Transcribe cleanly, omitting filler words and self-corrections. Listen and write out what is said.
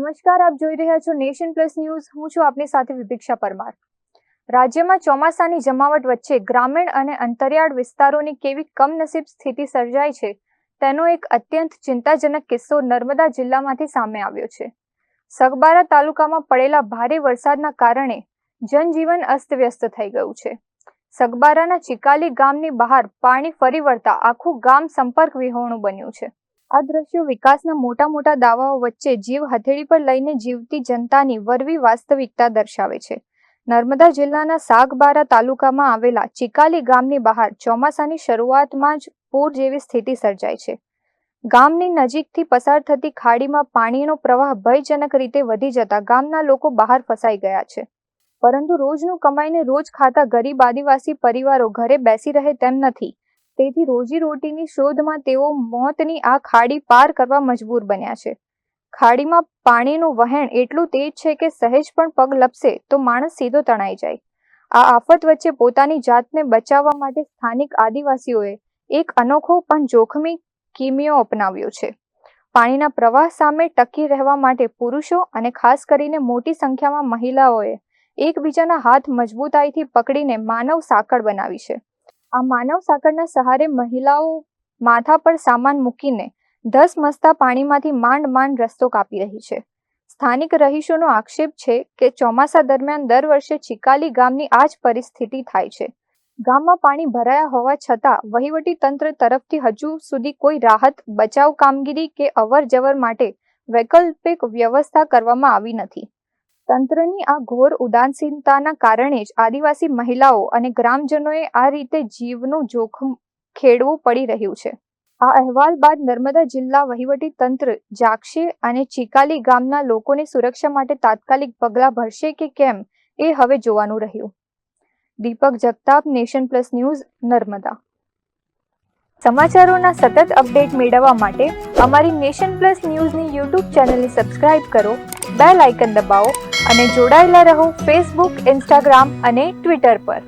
નમસ્કાર, આપ જોઈ રહ્યા છો નેશન પ્લસ ન્યૂઝ. હું છું આપની સાથે વિભિક્ષા પરમાર. રાજ્યમાં ચોમાસાની જમાવટ વચ્ચે ગ્રામીણ અને અંતરિયાળ વિસ્તારોની કેવી કમનસીબ સ્થિતિ સર્જાઈ છે તેનો એક અત્યંત ચિંતાજનક કિસ્સો નર્મદા જિલ્લામાંથી સામે આવ્યો છે. સગબારા તાલુકામાં પડેલા ભારે વરસાદના કારણે જનજીવન અસ્તવ્યસ્ત થઈ ગયું છે. સગબારાના ચિકાલી ગામની બહાર પાણી ફરી વળતા આખું ગામ સંપર્ક વિહોણું બન્યું છે. આ દ્રશ્યો વિકાસના મોટા દાવાઓ વચ્ચે જીવ હથેળી પર લઈને જીવતી જનતાની વરવી વાસ્તવિકતા દર્શાવે છે. નર્મદા જિલ્લાના સાગબારા તાલુકામાં આવેલા ચિકાલી ગામની બહાર ચોમાસાની શરૂઆતમાં જ પૂર જેવી સ્થિતિ સર્જાઈ છે. ગામની નજીકથી પસાર થતી ખાડીમાં પાણીનો પ્રવાહ ભયજનક રીતે વધી જતા ગામના લોકો બહાર ફસાઈ ગયા છે. પરંતુ રોજનું કમાઈને રોજ ખાતા ગરીબ આદિવાસી પરિવારો ઘરે બેસી રહે તેમ નથી. તેથી રોજીરોટીની શોધમાં તેઓ મોતની આ ખાડી પાર કરવા મજબૂર બન્યા છે. ખાડીમાં પાણીનું વહેણ એટલું તેજ છે કે સહેજ પણ પગ લપસે તો માણસ સીધો તણાઈ જાય. આ આફત વચ્ચે પોતાની જાતને બચાવવા માટે સ્થાનિક આદિવાસીઓએ એક અનોખો પણ જોખમી કિમિયો અપનાવ્યો છે. પાણીના પ્રવાહ સામે ટકી રહેવા માટે પુરુષો અને ખાસ કરીને મોટી સંખ્યામાં મહિલાઓએ એકબીજાના હાથ મજબૂતાઈથી પકડીને માનવ સાંકળ બનાવી છે. આ માનવ સાંકળના સહારે મહિલાઓ માથા પર સામાન મૂકીને ધસમસતા પાણીમાંથી માંડ રસ્તો કાપી રહી છે. સ્થાનિક રહીશોનો આક્ષેપ છે કે ચોમાસા દરમિયાન દર વર્ષે ચિકાલી ગામની આ જ પરિસ્થિતિ થાય છે. ગામમાં પાણી ભરાયા હોવા છતાં વહીવટી તંત્ર તરફથી હજુ સુધી કોઈ રાહત બચાવ કામગીરી કે અવરજવર માટે વૈકલ્પિક વ્યવસ્થા કરવામાં આવી નથી. તંત્રની આ ઘોર ઉદાસીનતાના કારણે જ આદિવાસી મહિલાઓ અને ગ્રામજનોએ આ રીતે જીવનું જોખમ ખેડવું પડી રહ્યું છે. આ અહેવાલ બાદ નર્મદા જિલ્લા વહીવટી તંત્ર જાગશે અને ચિકાલી ગામના લોકોની સુરક્ષા માટે તાત્કાલિક પગલાં ભરશે કે કેમ એ હવે જોવાનું રહ્યું. Deepak Jagtap, Nation Plus News, Narmada. સમાચારોના સતત અપડેટ મેળવવા માટે અમારી નેશન પ્લસ ન્યૂઝની યુટ્યુબ ચેનલને સબસ્ક્રાઇબ કરો, બેલ આઇકન દબાવો અને જોડાયેલા રહો ફેસબુક, ઇન્સ્ટાગ્રામ અને ટ્વિટર પર.